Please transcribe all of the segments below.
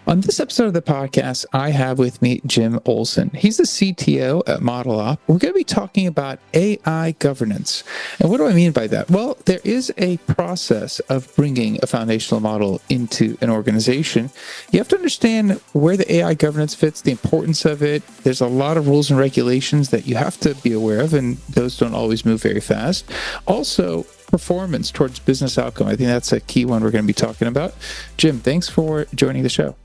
On this episode of the podcast, I have with me Jim Olson. He's the CTO at ModelOp. We're going to be talking about AI governance. And what do I mean by that? Well, there is a process of bringing a foundational model into an organization. You have to understand where the AI governance fits, the importance of it. There's a lot of rules and regulations that you have to be aware of, and those don't always move very fast. Also, performance towards business outcome. I think that's a key one we're going to be talking about. Jim, thanks for joining the show.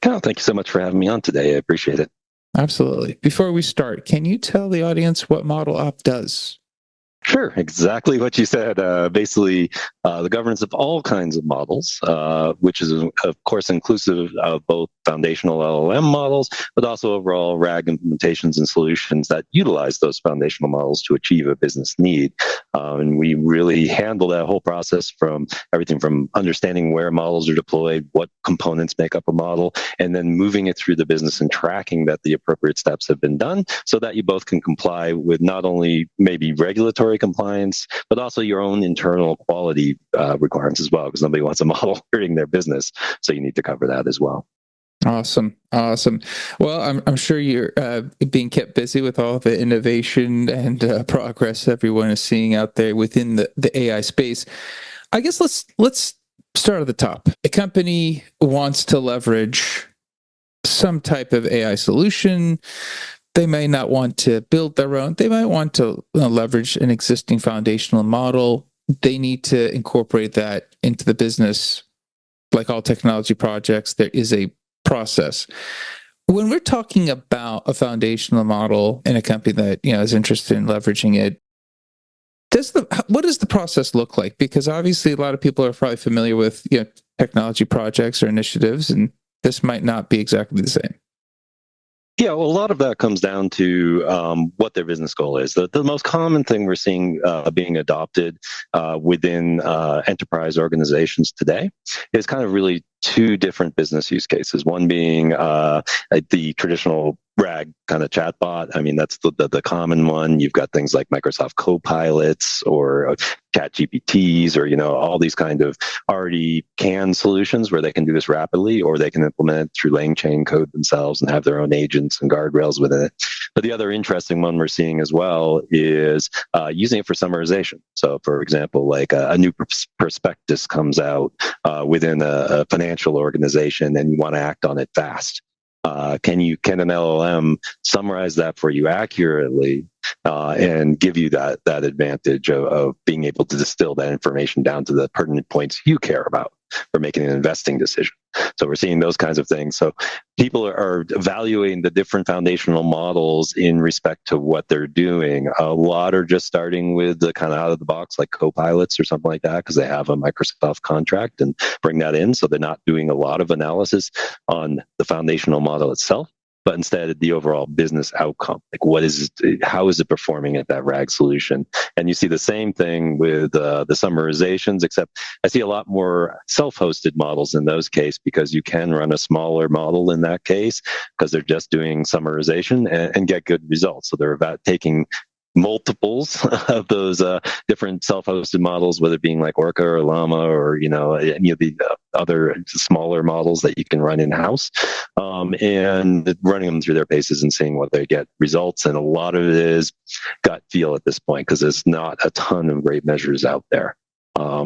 Oh, thank you so much for having me on today. I appreciate it. Absolutely. Before we start, can you tell the audience what ModelOp does? Sure, exactly what you said. Basically, the governance of all kinds of models, which is, of course, inclusive of both foundational LLM models, but also overall RAG implementations and solutions that utilize those foundational models to achieve a business need. And we really handle that whole process from everything from understanding where models are deployed, what components make up a model, and then moving it through the business and tracking that the appropriate steps have been done so that you both can comply with not only maybe regulatory compliance, but also your own internal quality requirements as well, because nobody wants a model hurting their business. So you need to cover that as well. Awesome. Well, I'm sure you're being kept busy with all the innovation and progress everyone is seeing out there within the AI space. I guess let's start at the top. A company wants to leverage some type of AI solution. They may not want to build their own. They might want to leverage an existing foundational model. They need to incorporate that into the business. Like all technology projects, there is a process. When we're talking about a foundational model in a company that is interested in leveraging it, what does the process look like? Because obviously a lot of people are probably familiar with technology projects or initiatives, and this might not be exactly the same. Yeah, well, a lot of that comes down to what their business goal is. The most common thing we're seeing being adopted within enterprise organizations today is kind of really two different business use cases. One being the traditional RAG kind of chatbot. I mean, that's the common one. You've got things like Microsoft Copilots or ChatGPTs or, all these kind of already canned solutions where they can do this rapidly, or they can implement it through LangChain code themselves and have their own agents and guardrails within it. But the other interesting one we're seeing as well is using it for summarization. So, for example, like a new prospectus comes out within a financial organization and you want to act on it fast. Can an LLM summarize that for you accurately and give you that advantage of being able to distill that information down to the pertinent points you care about for making an investing decision? So we're seeing those kinds of things. So people are evaluating the different foundational models in respect to what they're doing. A lot are just starting with the kind of out of the box, like Copilots or something like that, because they have a Microsoft contract and bring that in. So they're not doing a lot of analysis on the foundational model itself, but instead the overall business outcome. Like how is it performing at that RAG solution? And you see the same thing with the summarizations, except I see a lot more self-hosted models in those cases, because you can run a smaller model in that case because they're just doing summarization and get good results. So they're about taking multiples of those different self-hosted models, whether it being like Orca or Llama or any of the other smaller models that you can run in-house, and running them through their paces and seeing what they get results. And a lot of it is gut feel at this point, because there's not a ton of great measures out there.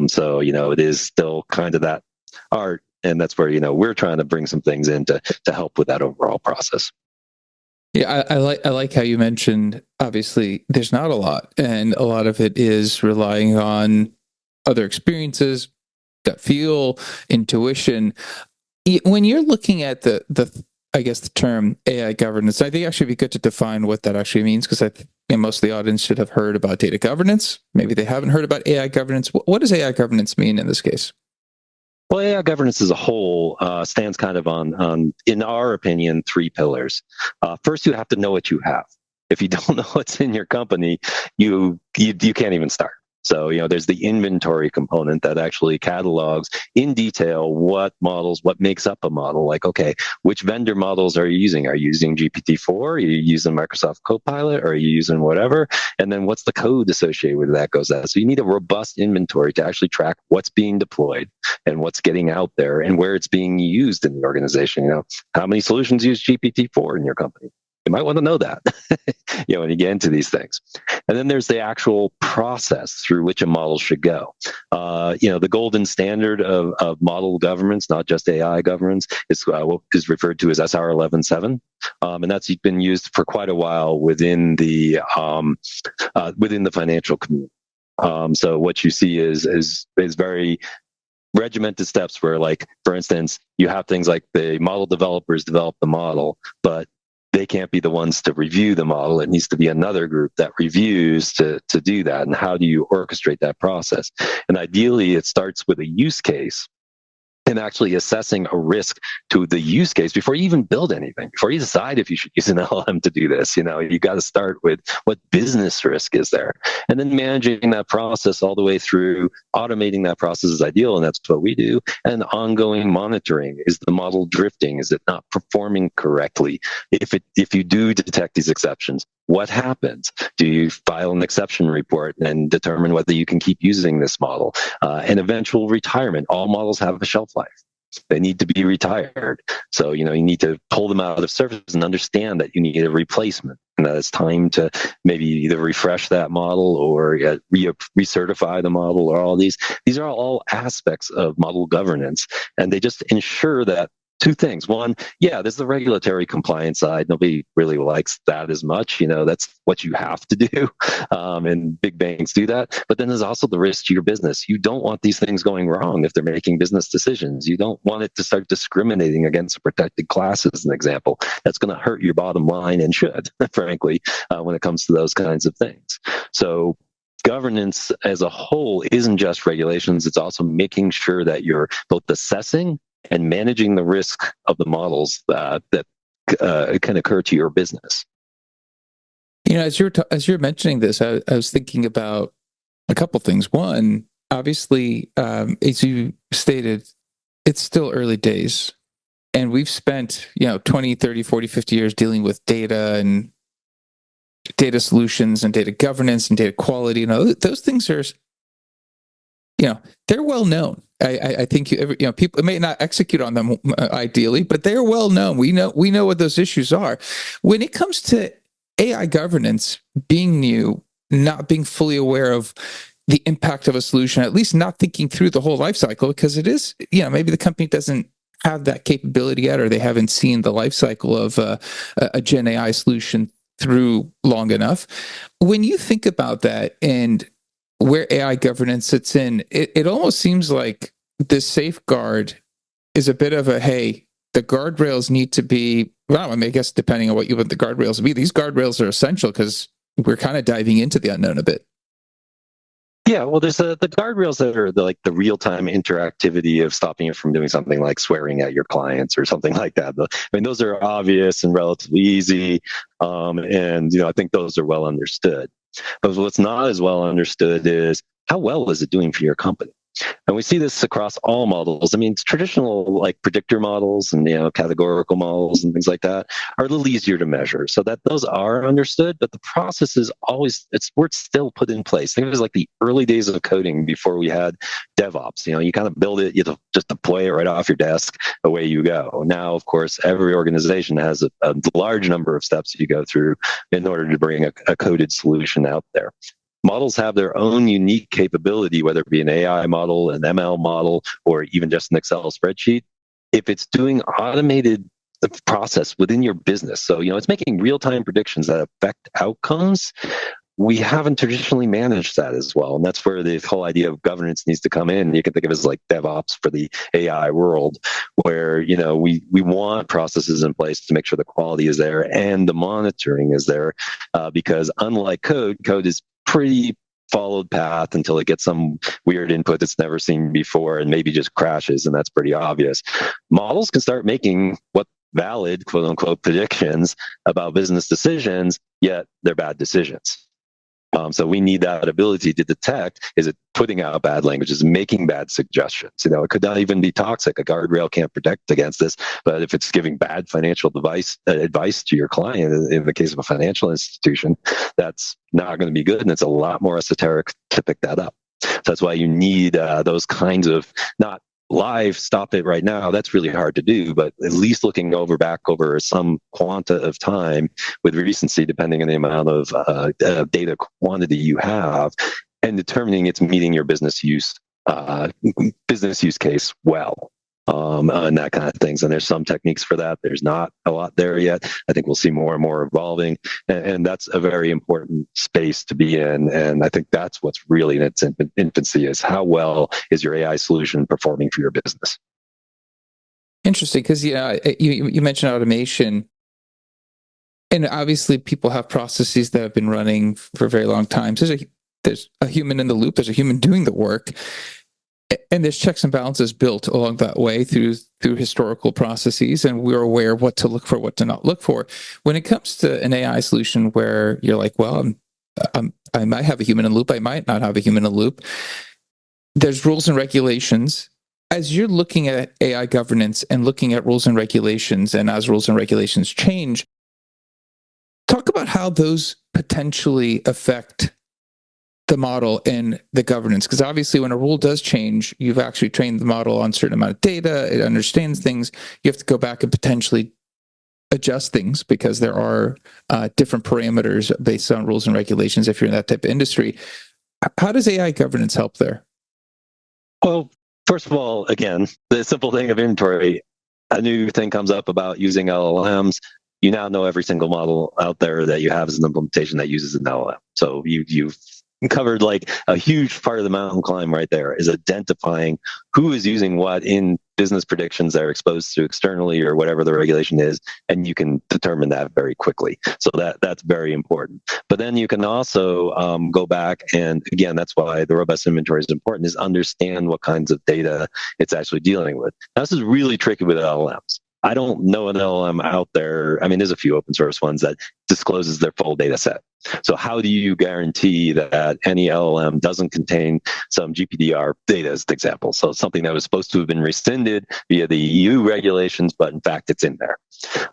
So it is still kind of that art, and that's where we're trying to bring some things in to help with that overall process. Yeah, I like how you mentioned, obviously, there's not a lot, and a lot of it is relying on other experiences, gut feel, intuition. When you're looking at the term AI governance, I think actually it'd be good to define what that actually means, because I think most of the audience should have heard about data governance. Maybe they haven't heard about AI governance. What does AI governance mean in this case? Well, AI governance as a whole stands kind of on, in our opinion, three pillars. First, you have to know what you have. If you don't know what's in your company, you can't even start. So, there's the inventory component that actually catalogs in detail what models, what makes up a model. Like, okay, which vendor models are you using? Are you using GPT-4? Are you using Microsoft Copilot? Or are you using whatever? And then what's the code associated with that goes out. So you need a robust inventory to actually track what's being deployed and what's getting out there and where it's being used in the organization. How many solutions use GPT-4 in your company? You might want to know that, when you get into these things. And then there's the actual process through which a model should go. The golden standard of model governance, not just AI governance, is what is referred to as SR 11.7. And that's been used for quite a while within the financial community. So what you see is very regimented steps where, like, for instance, you have things like the model developers develop the model, but they can't be the ones to review the model. It needs to be another group that reviews to do that. And how do you orchestrate that process? And ideally, it starts with a use case and actually assessing a risk to the use case before you even build anything, before you decide if you should use an LLM to do this. You got to start with what business risk is there. And then managing that process all the way through, automating that process is ideal, and that's what we do. And ongoing monitoring. Is the model drifting? Is it not performing correctly? If you do detect these exceptions, what happens? Do you file an exception report and determine whether you can keep using this model? And eventual retirement. All models have a shelf life. They need to be retired. So, you need to pull them out of service and understand that you need a replacement, and that it's time to maybe either refresh that model or recertify the model, or all these. These are all aspects of model governance, and they just ensure that two things. One, there's the regulatory compliance side. Nobody really likes that as much. That's what you have to do. And big banks do that. But then there's also the risk to your business. You don't want these things going wrong if they're making business decisions. You don't want it to start discriminating against a protected class, as an example. That's going to hurt your bottom line, and should, frankly, when it comes to those kinds of things. So governance as a whole isn't just regulations. It's also making sure that you're both assessing and managing the risk of the models that can occur to your business. As you're mentioning this, I was thinking about a couple things. One, obviously, as you stated, it's still early days, and we've spent 20, 30, 40, 50 years dealing with data and data solutions and data governance and data quality. Those things are, they're well known. I think people may not execute on them ideally, but they're well known. We know what those issues are. When it comes to AI governance, being new, not being fully aware of the impact of a solution, at least not thinking through the whole life cycle, because it is, maybe the company doesn't have that capability yet, or they haven't seen the life cycle of a Gen AI solution through long enough. When you think about that and where AI governance sits in, it almost seems like this safeguard is a bit of a, hey, the guardrails need to be, well, I mean, I guess depending on what you want the guardrails to be, these guardrails are essential because we're kind of diving into the unknown a bit. Yeah, well, there's the guardrails that are the real-time interactivity of stopping you from doing something like swearing at your clients or something like that. I mean, those are obvious and relatively easy, and I think those are well understood. But what's not as well understood is, how well is it doing for your company? And we see this across all models. I mean, traditional like predictor models and categorical models and things like that are a little easier to measure, so that those are understood. But the process is always we're still put in place. Think of it as like the early days of coding before we had DevOps. You kind of build it, you just deploy it right off your desk, away you go. Now, of course, every organization has a large number of steps you go through in order to bring a coded solution out there. Models have their own unique capability, whether it be an AI model, an ML model, or even just an Excel spreadsheet. If it's doing automated process within your business, so it's making real-time predictions that affect outcomes, we haven't traditionally managed that as well. And that's where the whole idea of governance needs to come in. You can think of it as like DevOps for the AI world, where we want processes in place to make sure the quality is there and the monitoring is there, because unlike code is pretty followed path until it gets some weird input it's never seen before and maybe just crashes, and that's pretty obvious. Models can start making what valid, quote unquote, predictions about business decisions, yet they're bad decisions. So we need that ability to detect, is it putting out bad language, is it making bad suggestions? It could not even be toxic. A guardrail can't protect against this, but if it's giving bad financial advice to your client, in the case of a financial institution, that's not going to be good, and it's a lot more esoteric to pick that up. So that's why you need those kinds of, not live stop it right now, that's really hard to do, but at least looking back over some quanta of time with recency, depending on the amount of data quantity you have, and determining it's meeting your business use case well. And that kind of things. And there's some techniques for that. There's not a lot there yet. I think we'll see more and more evolving. And that's a very important space to be in. And I think that's what's really in its infancy, is how well is your AI solution performing for your business? Interesting, because you mentioned automation. And obviously people have processes that have been running for a very long time. So there's a human in the loop. There's a human doing the work. And there's checks and balances built along that way through historical processes, and we're aware of what to look for, what to not look for. When it comes to an AI solution where you're like, well, I might have a human in the loop, I might not have a human in the loop, there's rules and regulations. As you're looking at AI governance and looking at rules and regulations, and as rules and regulations change, talk about how those potentially affect the model and the governance, because obviously when a rule does change, you've actually trained the model on a certain amount of data, it understands things, you have to go back and potentially adjust things because there are different parameters based on rules and regulations if you're in that type of industry. How does AI governance help there? Well, first of all, again, the simple thing of inventory, a new thing comes up about using LLMs. You now know every single model out there that you have as an implementation that uses an LLM. So you've covered like a huge part of the mountain climb right there, is identifying who is using what in business predictions that are exposed to externally or whatever the regulation is, and you can determine that very quickly. So that's very important. But then you can also go back, and again, that's why the robust inventory is important, is understand what kinds of data it's actually dealing with. Now, this is really tricky with LLMs. I don't know an LLM out there. I mean, there's a few open source ones that discloses their full data set. So how do you guarantee that any LLM doesn't contain some GDPR data, as an example? So something that was supposed to have been rescinded via the EU regulations, but in fact it's in there.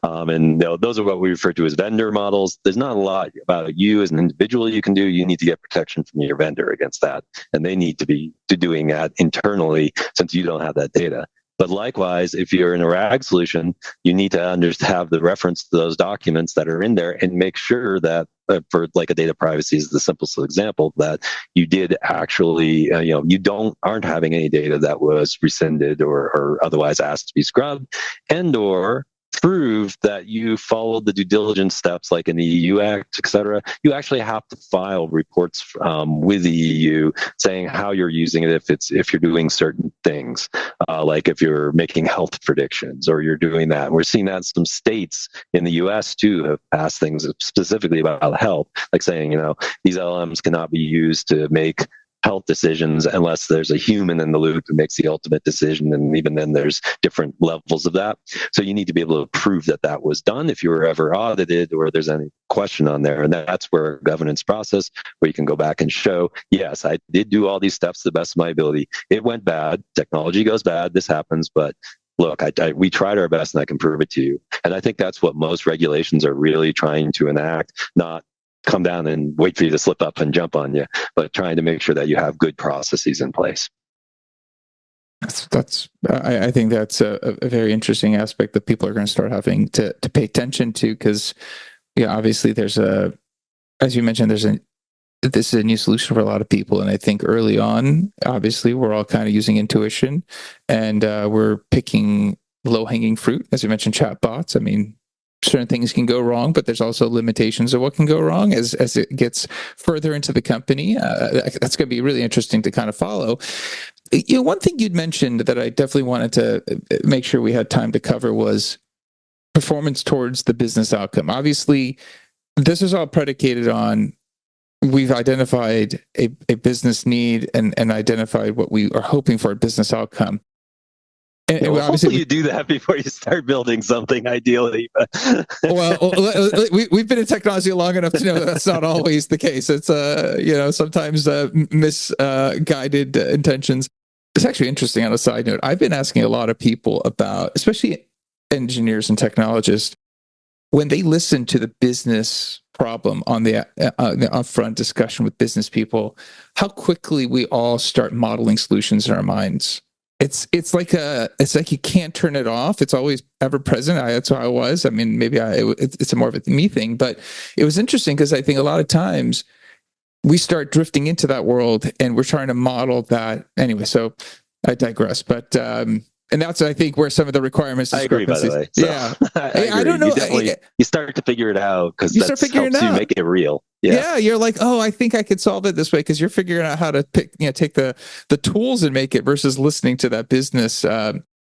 And those are what we refer to as vendor models. There's not a lot about you as an individual you can do. You need to get protection from your vendor against that. And they need to be doing that internally, since you don't have that data. But likewise, if you're in a RAG solution, you need to have the reference to those documents that are in there, and make sure that, for like a data privacy is the simplest example, that you did actually, you aren't having any data that was rescinded or otherwise asked to be scrubbed, and or prove that you followed the due diligence steps, like in the EU Act, et cetera. You actually have to file reports with the EU saying how you're using it, if you're doing certain things, like if you're making health predictions or you're doing that. We're seeing that some states in the US too have passed things specifically about health, like saying, these LMs cannot be used to make health decisions unless there's a human in the loop who makes the ultimate decision. And even then there's different levels of that. So you need to be able to prove that that was done if you were ever audited or there's any question on there. And that's where a governance process, where you can go back and show, yes, I did do all these steps to the best of my ability. It went bad. Technology goes bad. This happens, but look, we tried our best and I can prove it to you. And I think that's what most regulations are really trying to enact, not come down and wait for you to slip up and jump on you, but trying to make sure that you have good processes in place. I think that's a very interesting aspect that people are going to start having to pay attention to, because obviously as you mentioned, this is a new solution for a lot of people. And I think early on, obviously we're all kind of using intuition, and we're picking low-hanging fruit. As you mentioned, chatbots. I mean, certain things can go wrong, but there's also limitations of what can go wrong as it gets further into the company. That's going to be really interesting to kind of follow. One thing you'd mentioned that I definitely wanted to make sure we had time to cover was performance towards the business outcome. Obviously, this is all predicated on, we've identified a business need and identified what we are hoping for a business outcome. And Well, obviously, hopefully you do that before you start building something, ideally. well, we've been in technology long enough to know that's not always the case. It's sometimes misguided intentions. It's actually interesting. On a side note, I've been asking a lot of people about, especially engineers and technologists, when they listen to the business problem on the upfront discussion with business people, how quickly we all start modeling solutions in our minds. It's like you can't turn it off. It's always ever present. That's how I was. I mean, maybe it's more of a me thing, but it was interesting because I think a lot of times we start drifting into that world and we're trying to model that anyway. So I digress, but and that's, I think, where some of the requirements. I agree, by the way. So, yeah, I don't know. You start to figure it out because that helps you make it real. Yeah, you're like, oh, I think I could solve it this way because you're figuring out how to take the tools and make it versus listening to that business.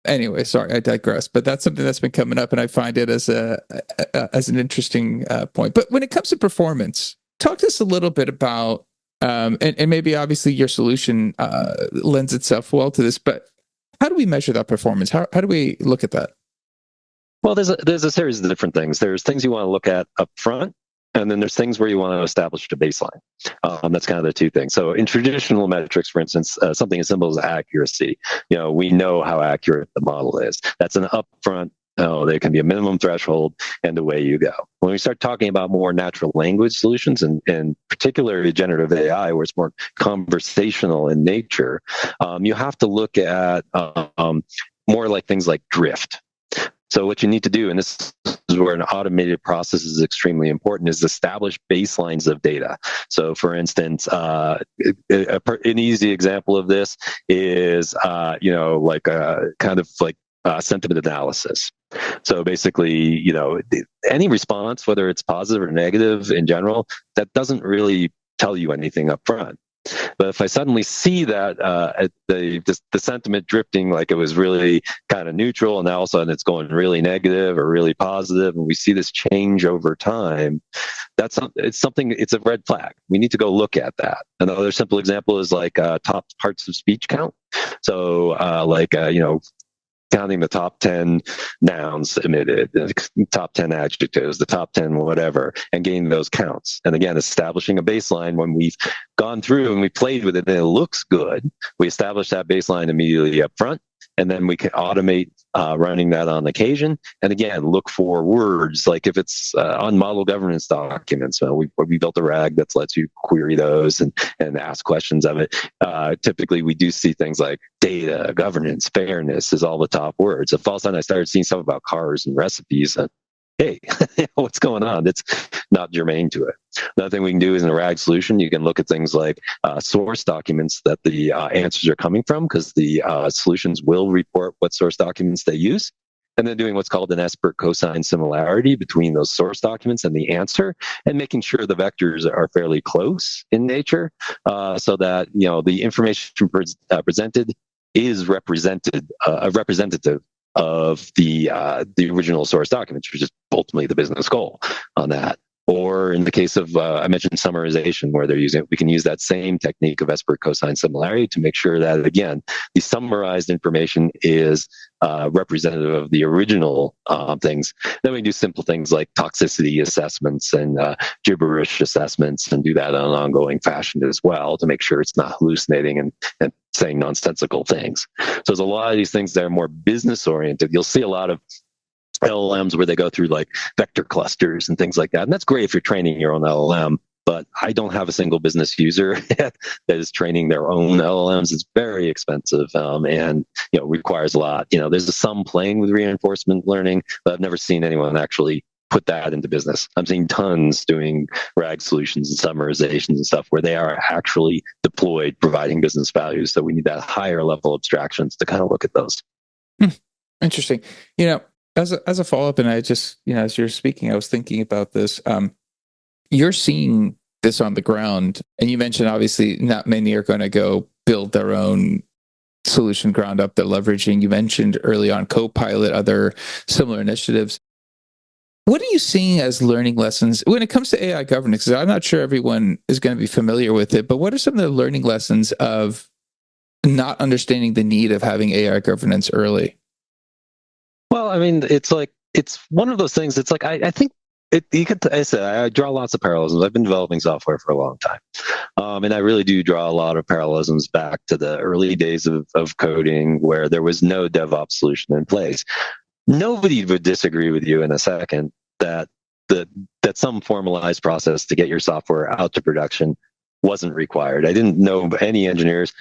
Anyway, sorry, I digress. But that's something that's been coming up, and I find it as an interesting point. But when it comes to performance, talk to us a little bit about, and maybe obviously your solution lends itself well to this, but how do we measure that performance? How do we look at that? Well, there's a series of different things. There's things you want to look at up front, and then there's things where you want to establish a baseline. That's kind of the two things. So in traditional metrics, for instance, something as simple as accuracy, we know how accurate the model is. That's an upfront. There can be a minimum threshold, and away you go. When we start talking about more natural language solutions, and particularly generative AI, where it's more conversational in nature, you have to look at more like things like drift. So what you need to do, and this is where an automated process is extremely important, is establish baselines of data. So for instance, an easy example of this is, like a kind of like sentiment analysis. So basically, any response, whether it's positive or negative in general, that doesn't really tell you anything up front. But if I suddenly see that the sentiment drifting, like it was really kind of neutral, and now all of a sudden it's going really negative or really positive, and we see this change over time, it's a red flag. We need to go look at that. Another simple example is like top parts of speech count. So counting the top 10 nouns emitted, the top 10 adjectives, the top 10 whatever, and getting those counts. And again, establishing a baseline when we've gone through and we played with it and it looks good, we establish that baseline immediately up front, and then we can automate running that on occasion. And again, look for words, like if it's on model governance documents, we built a RAG that lets you query those and ask questions of it. Typically, we do see things like data, governance, fairness is all the top words. So all of a sudden, I started seeing stuff about cars and recipes, and hey, what's going on? It's not germane to it. Another thing we can do is in a RAG solution, you can look at things like source documents that the answers are coming from, because the solutions will report what source documents they use. And then doing what's called an expert cosine similarity between those source documents and the answer, and making sure the vectors are fairly close in nature, so that the information presented is representative of the original source documents, which is ultimately the business goal on that. Or in the case of, I mentioned summarization, where we can use that same technique of expert cosine similarity to make sure that, again, the summarized information is representative of the original things. Then we do simple things like toxicity assessments and gibberish assessments, and do that on an ongoing fashion as well to make sure it's not hallucinating and saying nonsensical things. So there's a lot of these things that are more business oriented. You'll see a lot of LLMs where they go through like vector clusters and things like that. And that's great if you're training your own LLM, but I don't have a single business user that is training their own LLMs. It's very expensive, and requires a lot. There's some playing with reinforcement learning, but I've never seen anyone actually put that into business. I'm seeing tons doing RAG solutions and summarizations and stuff where they are actually deployed, providing business value. So we need that higher level abstractions to kind of look at those. Interesting. As a follow-up, and I just, as you're speaking, I was thinking about this. You're seeing this on the ground, and you mentioned obviously not many are going to go build their own solution ground up. They're leveraging, you mentioned early on, Copilot, other similar initiatives. What are you seeing as learning lessons when it comes to AI governance? Because I'm not sure everyone is going to be familiar with it, but what are some of the learning lessons of not understanding the need of having AI governance early? I mean, it's one of those things. It's like I think I said I draw lots of parallelisms. I've been developing software for a long time, and I really do draw a lot of parallelisms back to the early days of coding, where there was no DevOps solution in place. Nobody would disagree with you in a second that the that some formalized process to get your software out to production wasn't required. I didn't know any engineers.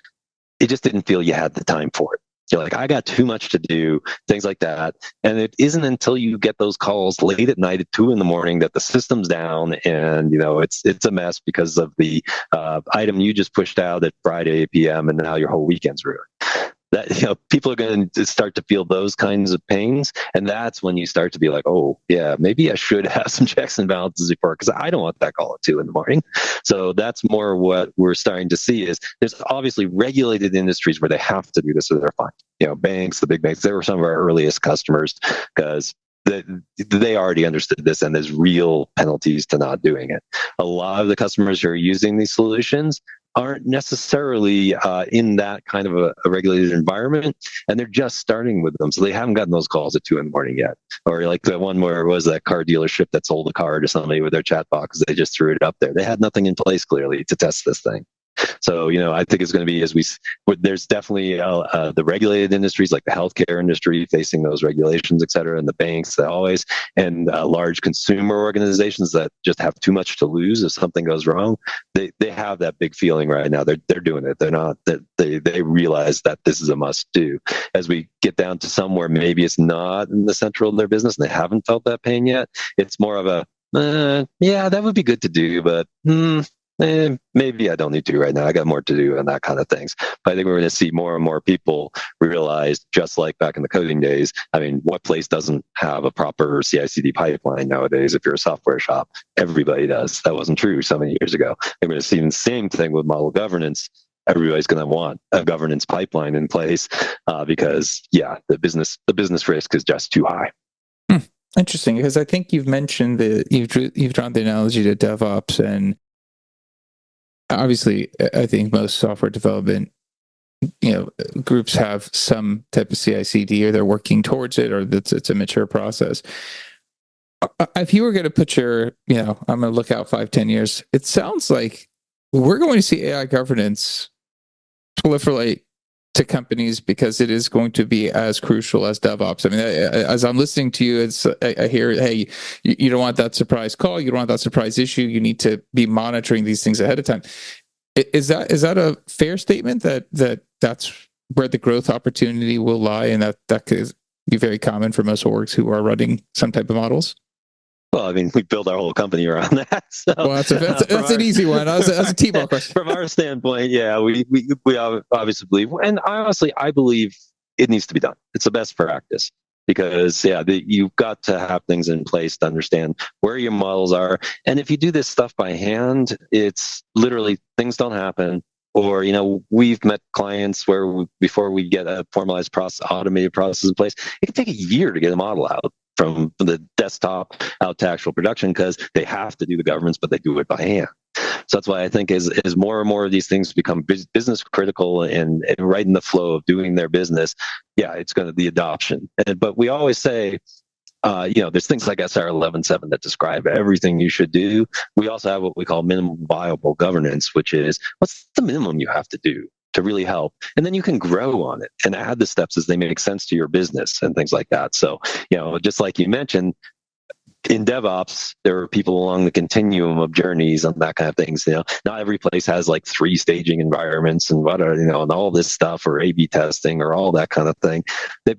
It just didn't feel you had the time for it. You're like, I got too much to do, things like that. And it isn't until you get those calls late at night at 2 a.m. that the system's down and it's a mess because of the item you just pushed out at Friday 8 p.m. and now your whole weekend's ruined. That people are going to start to feel those kinds of pains, and that's when you start to be like, oh yeah, maybe I should have some checks and balances before, because I don't want that call at 2 a.m. So that's more what we're starting to see. Is there's obviously regulated industries where they have to do this, so they're fine. Banks, the big banks, they were some of our earliest customers because they already understood this, and there's real penalties to not doing it. A lot of the customers who are using these solutions aren't necessarily in that kind of a regulated environment, and they're just starting with them. So they haven't gotten those calls at 2 a.m. yet. Or like the one where it was that car dealership that sold a car to somebody with their chatbot because they just threw it up there. They had nothing in place clearly to test this thing. So, I think it's going to be there's definitely the regulated industries like the healthcare industry facing those regulations, et cetera, and the banks that always, and large consumer organizations that just have too much to lose if something goes wrong. They have that big feeling right now. They're doing it. They're not that they realize that this is a must do. As we get down to somewhere, maybe it's not in the central of their business and they haven't felt that pain yet. It's more of a yeah, that would be good to do, but maybe I don't need to right now. I got more to do and that kind of things. But I think we're going to see more and more people realize, just like back in the coding days, I mean, what place doesn't have a proper CI/CD pipeline nowadays? If you're a software shop, everybody does. That wasn't true so many years ago. And we're going to see the same thing with model governance. Everybody's going to want a governance pipeline in place because, yeah, the business risk is just too high. Interesting, because I think you've mentioned that you've drawn the analogy to DevOps, and obviously, I think most software development, groups have some type of CI/CD, or they're working towards it, or it's a mature process. If you were going to put I'm going to look out 5-10 years, it sounds like we're going to see AI governance proliferate to companies because it is going to be as crucial as DevOps. I mean, as I'm listening to you, I hear, hey, you don't want that surprise call, you don't want that surprise issue. You need to be monitoring these things ahead of time. Is that a fair statement that's where the growth opportunity will lie, and that could be very common for most orgs who are running some type of models? Well, I mean, we build our whole company around that. So, well, that's an easy one. That's a T-ball question. From our standpoint, yeah, we obviously believe, and I believe it needs to be done. It's the best practice because, yeah, you've got to have things in place to understand where your models are. And if you do this stuff by hand, it's literally things don't happen. Or, we've met clients where before we get a formalized automated process in place, it can take a year to get a model out from the desktop out to actual production because they have to do the governance, but they do it by hand. So that's why I think as more and more of these things become business critical and right in the flow of doing their business, yeah, it's going to be adoption. But we always say, there's things like SR 11.7 that describe everything you should do. We also have what we call minimum viable governance, which is what's the minimum you have to do to really help. And then you can grow on it and add the steps as they make sense to your business and things like that. So, just like you mentioned, in DevOps, there are people along the continuum of journeys and that kind of things. Not every place has like 3 staging environments and and all this stuff, or A/B testing or all that kind of thing.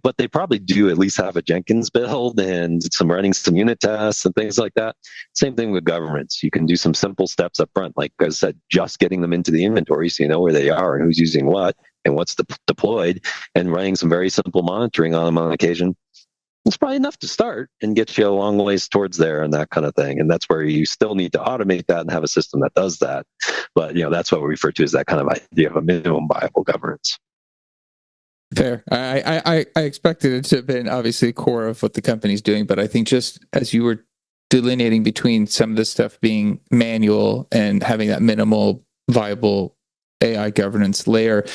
But they probably do at least have a Jenkins build and running some unit tests and things like that. Same thing with governance. You can do some simple steps up front, like I said, just getting them into the inventory so you know where they are and who's using what and what's deployed, and running some very simple monitoring on them on occasion. It's probably enough to start and get you a long ways towards there and that kind of thing. And that's where you still need to automate that and have a system that does that. But, that's what we refer to as that kind of idea of a minimum viable governance. Fair. I expected it to have been obviously core of what the company's doing, but I think just as you were delineating between some of this stuff being manual and having that minimal viable AI governance layer.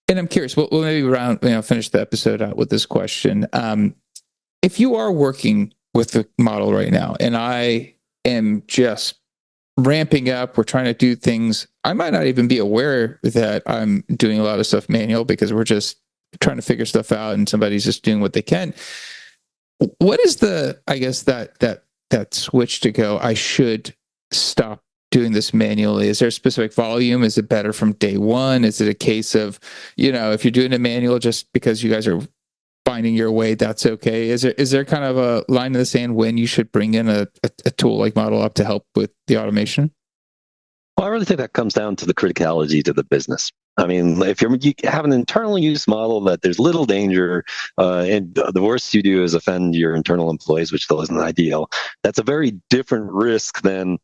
And I'm curious, we'll maybe finish the episode out with this question. if you are working with the model right now, and I am just ramping up, we're trying to do things, I might not even be aware that I'm doing a lot of stuff manual because we're just trying to figure stuff out and somebody's just doing what they can. What is the, I guess, that switch to go, I should stop doing this manually? Is there a specific volume? Is it better from day one? Is it a case of, if you're doing a manual just because you guys are finding your way, that's okay? Is there kind of a line in the sand when you should bring in a tool like ModelOp to help with the automation? Well, I really think that comes down to the criticality to the business. I mean, if you have an internal use model that there's little danger, and the worst you do is offend your internal employees, which still isn't ideal, that's a very different risk than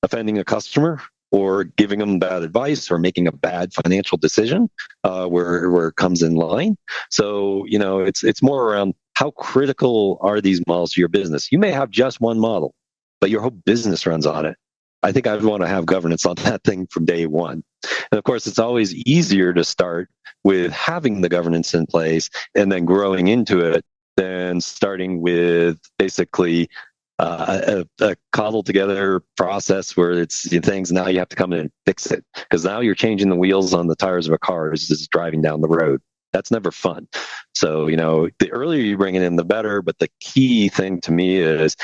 offending a customer or giving them bad advice or making a bad financial decision where it comes in line. So, it's more around how critical are these models to your business. You may have just one model, but your whole business runs on it. I think I'd want to have governance on that thing from day one. And of course, it's always easier to start with having the governance in place and then growing into it than starting with basically a cobbled together process where it's things now you have to come in and fix it because now you're changing the wheels on the tires of a car as it's driving down the road. That's never fun. So, the earlier you bring it in, the better. But the key thing to me is,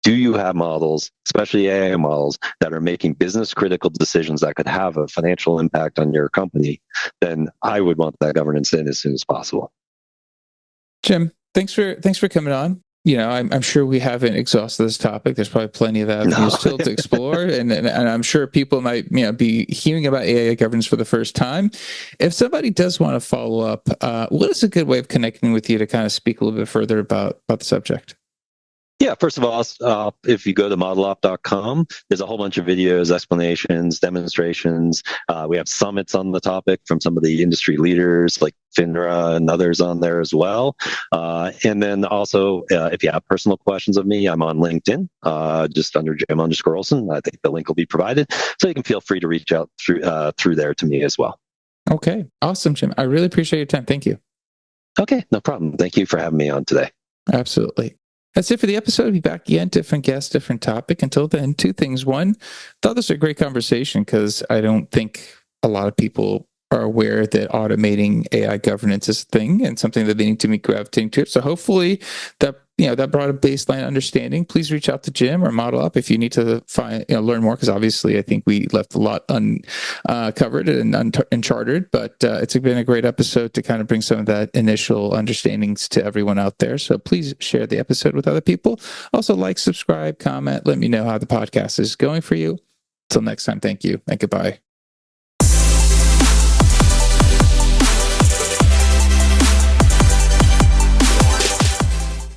do you have models, especially AI models, that are making business critical decisions that could have a financial impact on your company? Then I would want that governance in as soon as possible. Jim, thanks for coming on. I'm sure we haven't exhausted this topic. There's probably plenty of avenues still to explore, and I'm sure people might be hearing about AI governance for the first time. If somebody does want to follow up, what is a good way of connecting with you to kind of speak a little bit further about the subject? Yeah, first of all, if you go to modelop.com, there's a whole bunch of videos, explanations, demonstrations. We have summits on the topic from some of the industry leaders like FINRA and others on there as well. And then also, if you have personal questions of me, I'm on LinkedIn, just under Jim_Olson. I think the link will be provided. So you can feel free to reach out through there to me as well. Okay, awesome, Jim. I really appreciate your time. Thank you. Okay, no problem. Thank you for having me on today. Absolutely. That's it for the episode. We'll be back again, different guest, different topic. Until then, two things. One, thought this was a great conversation because I don't think a lot of people are aware that automating AI governance is a thing and something that they need to be gravitating to. So hopefully that brought a baseline understanding. Please reach out to Jim or ModelOp if you need to learn more, because obviously I think we left a lot uncovered and uncharted, but it's been a great episode to kind of bring some of that initial understandings to everyone out there. So please share the episode with other people. Also like, subscribe, comment, let me know how the podcast is going for you. Till next time, thank you and goodbye.